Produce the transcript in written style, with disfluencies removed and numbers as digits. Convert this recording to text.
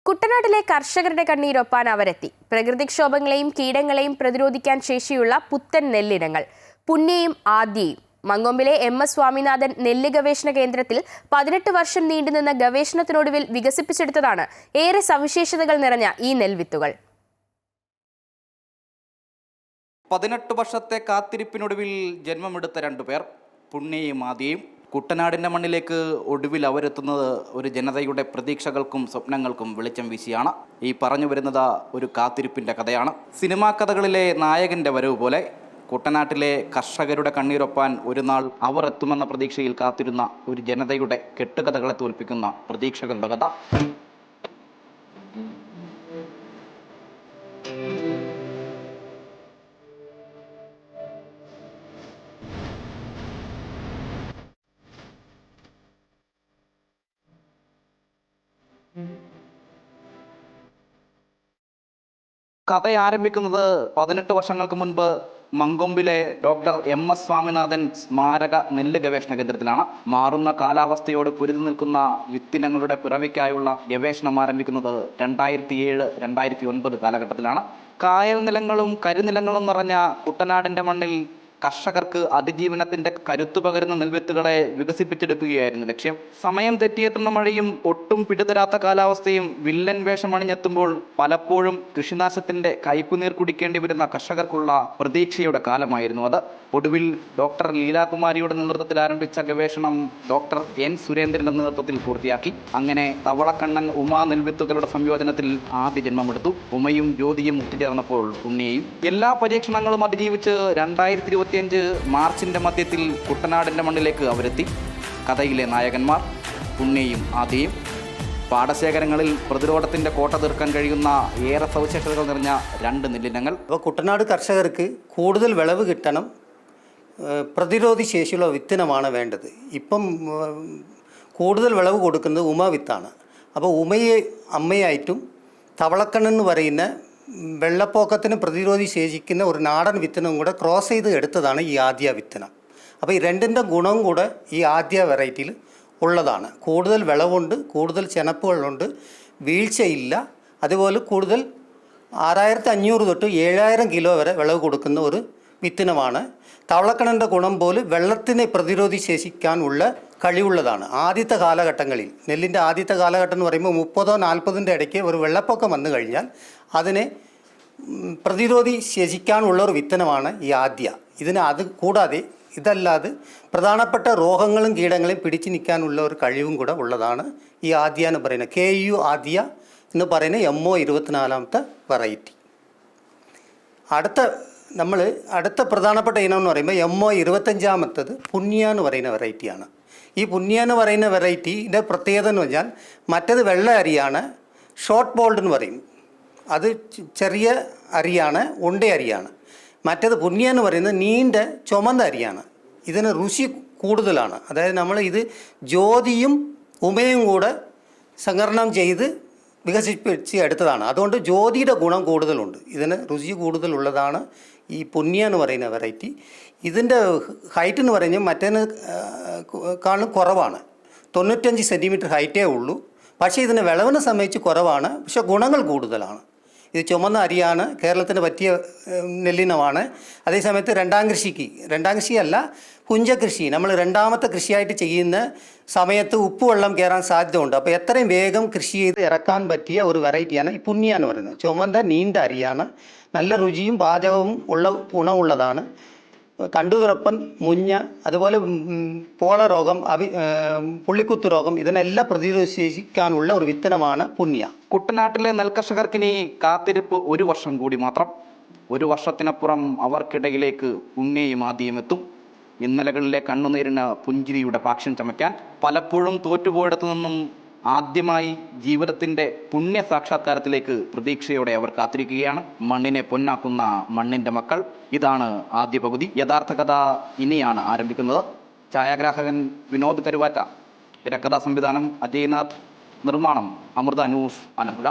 കുട്ടനാട്ടിലെ കർഷകരുടെ കണ്ണീരൊപ്പാൻ അവരെത്തി. പ്രകൃതിക്ഷോഭങ്ങളെയും കീടങ്ങളെയും പ്രതിരോധിക്കാൻ ശേഷിയുള്ള പുത്തൻ നെല്ലിനങ്ങൾ പുണ്യയും ആദ്യയും. മങ്കൊമ്പിലെ എം.എസ്. സ്വാമിനാഥൻ നെല്ല് ഗവേഷണ കേന്ദ്രത്തിൽ 18 വർഷം നീണ്ടുനിന്ന ഗവേഷണത്തിനൊടുവിൽ വികസിപ്പിച്ചെടുത്തതാണ് ഏറെ സവിശേഷതകൾ നിറഞ്ഞ ഈ നെൽവിത്തുകൾ. 18 വർഷത്തെ കാത്തിരിപ്പിനൊടുവിൽ ജന്മമെടുത്ത രണ്ടുപേർ, പുണ്യയും ആദ്യയും. കുട്ടനാടിൻ്റെ മണ്ണിലേക്ക് ഒടുവിൽ അവരെത്തുന്നത് ഒരു ജനതയുടെ പ്രതീക്ഷകൾക്കും സ്വപ്നങ്ങൾക്കും വെളിച്ചം വീശിയാണ്. ഈ പറഞ്ഞു വരുന്നത് ഒരു കാത്തിരിപ്പിൻ്റെ കഥയാണ്. സിനിമാ കഥകളിലെ നായകൻ്റെ വരവ് പോലെ കുട്ടനാട്ടിലെ കർഷകരുടെ കണ്ണീരൊപ്പാൻ ഒരു നാൾ അവർ എത്തുമെന്ന പ്രതീക്ഷയിൽ കാത്തിരുന്ന ഒരു ജനതയുടെ കെട്ടുകഥകളെ തോൽപ്പിക്കുന്ന പ്രതീക്ഷകളുടെ കഥ. കഥ ആരംഭിക്കുന്നത് 18 വർഷങ്ങൾക്ക് മുൻപ് മങ്കൊമ്പിലെ ഡോക്ടർ എം.എസ്. സ്വാമിനാഥൻ സ്മാരക നെല്ല് ഗവേഷണ കേന്ദ്രത്തിലാണ്. മാറുന്ന കാലാവസ്ഥയോട് പൊരുതി നിൽക്കുന്ന വിത്തിനങ്ങളുടെ പിറവിക്കായുള്ള ഗവേഷണം ആരംഭിക്കുന്നത് 2007-2009 കാലഘട്ടത്തിലാണ്. കായൽ നിലങ്ങളും കരിനിലങ്ങളും നിറഞ്ഞ കുട്ടനാടിൻ്റെ മണ്ണിൽ കർഷകർക്ക് അതിജീവനത്തിന്റെ കരുത്തു പകരുന്ന നെൽവിത്തുകളെ വികസിപ്പിച്ചെടുക്കുകയായിരുന്നു ലക്ഷ്യം. സമയം തെറ്റിയെത്തുന്ന മഴയും ഒട്ടും പിടിതരാത്ത കാലാവസ്ഥയും വില്ലൻ വേഷമണിഞ്ഞെത്തുമ്പോൾ പലപ്പോഴും കൃഷിനാശത്തിന്റെ കയ്പുനീർ കുടിക്കേണ്ടി വരുന്ന കർഷകർക്കുള്ള പ്രതീക്ഷയുടെ കാലമായിരുന്നു അത്. ഒടുവിൽ ഡോക്ടർ ലീലാകുമാരിയുടെ നേതൃത്വത്തിൽ ആരംഭിച്ച ഗവേഷണം ഡോക്ടർ എൻ സുരേന്ദ്രന്റെ നേതൃത്വത്തിൽ പൂർത്തിയാക്കി. അങ്ങനെ തവളക്കണ്ണൻ ഉമാ നെൽവിത്തുകളുടെ സംയോജനത്തിൽ ആദ്യ ജന്മമെടുത്തു. ഉമയും ജ്യോതിയും ഒത്തുചേർന്നപ്പോൾ പുണ്യയും. എല്ലാ പരീക്ഷണങ്ങളും അതിജീവിച്ച് 2025 മാർച്ചിന്റെ മധ്യത്തിൽ കുട്ടനാടിന്റെ മണ്ണിലേക്ക് അവരെത്തി. കഥയിലെ നായകന്മാർ പുണ്യയും ആദ്യയും. പാടശേഖരങ്ങളിൽ പ്രതിരോധത്തിന്റെ കോട്ട തീർക്കാൻ കഴിയുന്ന ഏറെ സവിശേഷതകൾ നിറഞ്ഞ രണ്ട് നെല്ലിനങ്ങൾ. അപ്പോൾ കുട്ടനാട് കർഷകർക്ക് കൂടുതൽ വിളവ് കിട്ടണം, പ്രതിരോധി ശേഷിയുള്ള വിത്തിനമാണ് വേണ്ടത്. ഇപ്പം കൂടുതൽ വിളവ് കൊടുക്കുന്നത് ഉമ വിത്താണ്. അപ്പോൾ ഉമയെ അമ്മയായിട്ടും തവളക്കണ്ണെന്ന് പറയുന്ന വെള്ളപ്പൊക്കത്തിന് പ്രതിരോധി ശേഷിക്കുന്ന ഒരു നാടൻ വിത്തനം കൂടെ ക്രോസ് ചെയ്ത് എടുത്തതാണ് ഈ ആദ്യ വിത്തനം. അപ്പോൾ ഈ രണ്ടിൻ്റെ ഗുണവും കൂടെ ഈ ആദ്യ വെറൈറ്റിയിൽ ഉള്ളതാണ്. കൂടുതൽ വിളവുണ്ട്, കൂടുതൽ ചെനപ്പുകളുണ്ട്, വീഴ്ചയില്ല. അതുപോലെ കൂടുതൽ 6500 തൊട്ട് 7000 കിലോ വരെ വിളവ് കൊടുക്കുന്ന ഒരു വിത്തനമാണ്. തവളക്കണ്ണൻ്റെ ഗുണം പോലും വെള്ളത്തിനെ പ്രതിരോധി ശേഷിക്കാനുള്ള കഴിവുള്ളതാണ്. ആദ്യത്തെ കാലഘട്ടങ്ങളിൽ നെല്ലിൻ്റെ ആദ്യത്തെ കാലഘട്ടം എന്ന് പറയുമ്പോൾ 30-40 ഇടയ്ക്ക് ഒരു വെള്ളപ്പൊക്കം വന്നു കഴിഞ്ഞാൽ അതിനെ പ്രതിരോധി ശേഷിക്കാനുള്ള ഒരു വിത്തനമാണ് ഈ ആദ്യ. അത് കൂടാതെ ഇതല്ലാതെ പ്രധാനപ്പെട്ട രോഗങ്ങളും കീടങ്ങളെയും പിടിച്ചു നിൽക്കാനുള്ള ഒരു കഴിവും കൂടെ ഉള്ളതാണ് ഈ ആദ്യ എന്ന് പറയുന്നത്. KU ആദ്യ എന്ന് പറയുന്ന MO 24ാമത്തെ വെറൈറ്റി. അടുത്ത പ്രധാനപ്പെട്ട ഇനം എന്ന് പറയുമ്പോൾ MO 25ാമത്തത് പുണ്യ എന്ന് പറയുന്ന വെറൈറ്റിയാണ്. ഈ പുണ്യ എന്ന് പറയുന്ന വെറൈറ്റിയുടെ പ്രത്യേകത എന്ന് പറഞ്ഞാൽ മറ്റേത് വെള്ള അരിയാണ്, ഷോർട്ട് ബോൾഡ് എന്ന് പറയും. അത് ചെറിയ അരിയാണ്, ഉണ്ട അരിയാണ്. മറ്റേത് പുണ്യ എന്ന് പറയുന്നത് നീണ്ട ചുമന്ന അരിയാണ്. ഇതിന് രുചി കൂടുതലാണ്. അതായത് നമ്മൾ ഇത് ജ്യോതിയും ഉമയും കൂടെ സങ്കരണം ചെയ്ത് വികസിപ്പിച്ച് എടുത്തതാണ്. അതുകൊണ്ട് ജ്യോതിയുടെ ഗുണം കൂടുതലുണ്ട്. ഇതിന് രുചി കൂടുതലുള്ളതാണ് ഈ പുണ്യ എന്ന് പറയുന്ന വെറൈറ്റി. ഇതിൻ്റെ ഹൈറ്റ് എന്ന് പറയുന്നത് മറ്റേതിനേക്കാളും കുറവാണ്. 95 സെൻറ്റിമീറ്റർ ഹൈറ്റേ ഉള്ളൂ. പക്ഷേ ഇതിന് വിളവിനെ സംബന്ധിച്ച് കുറവാണ്, പക്ഷേ ഗുണങ്ങൾ കൂടുതലാണ്. ഇത് ചുമന്ന അരിയാണ്, കേരളത്തിന് പറ്റിയ നെല്ലിനമാണ്. അതേസമയത്ത് രണ്ടാം കൃഷിയല്ല, പുഞ്ചകൃഷി, നമ്മൾ രണ്ടാമത്തെ കൃഷിയായിട്ട് ചെയ്യുന്ന സമയത്ത് ഉപ്പുവെള്ളം കയറാൻ സാധ്യത ഉണ്ട്. അപ്പോൾ എത്രയും വേഗം കൃഷി ചെയ്ത് ഇറക്കാൻ പറ്റിയ ഒരു വെറൈറ്റിയാണ് ഈ പുണ്യ എന്ന് പറയുന്നത്. ചുമന്ന നീണ്ട അരിയാണ്, നല്ല രുചിയും പാചകവും ഉള്ള ഗുണമുള്ളതാണ്. കണ്ടുതുറപ്പൻ, മുഞ്ഞ, അതുപോലെ പോള രോഗം, പുള്ളിക്കുത്ത് രോഗം, ഇതിനെല്ലാം പ്രതിരോധിക്കാനുള്ള ഒരു വിത്തനമാണ് പുണ്യ. കുട്ടനാട്ടിലെ നെൽകർഷകർക്കിനി കാത്തിരിപ്പ് 1 വർഷം കൂടി മാത്രം. 1 വർഷത്തിനപ്പുറം അവർക്കിടയിലേക്ക് പുണ്യയും ആദ്യയും എത്തും. ഇന്നലകളിലെ കണ്ണുനീരിന് പുഞ്ചിരിയുടെ പാക്ഷ്യം ചമയ്ക്കാൻ. പലപ്പോഴും തോറ്റുപോയിടത്തു നിന്നും ആദ്യമായി ജീവിതത്തിന്റെ പുണ്യ സാക്ഷാത്കാരത്തിലേക്ക് പ്രതീക്ഷയോടെ അവർ കാത്തിരിക്കുകയാണ്. മണ്ണിനെ പൊന്നാക്കുന്ന മണ്ണിന്റെ മക്കൾ. ഇതാണ് ആദ്യ പകുതി. യഥാർത്ഥ കഥ ഇനിയാണ് ആരംഭിക്കുന്നത്. ഛായാഗ്രാഹകൻ വിനോദ് കരുവാറ്റ, തിരക്കഥാ സംവിധാനം അജയ്നാഥ്, നിർമ്മാണം അമൃത ന്യൂസ് ആലപ്പുഴ.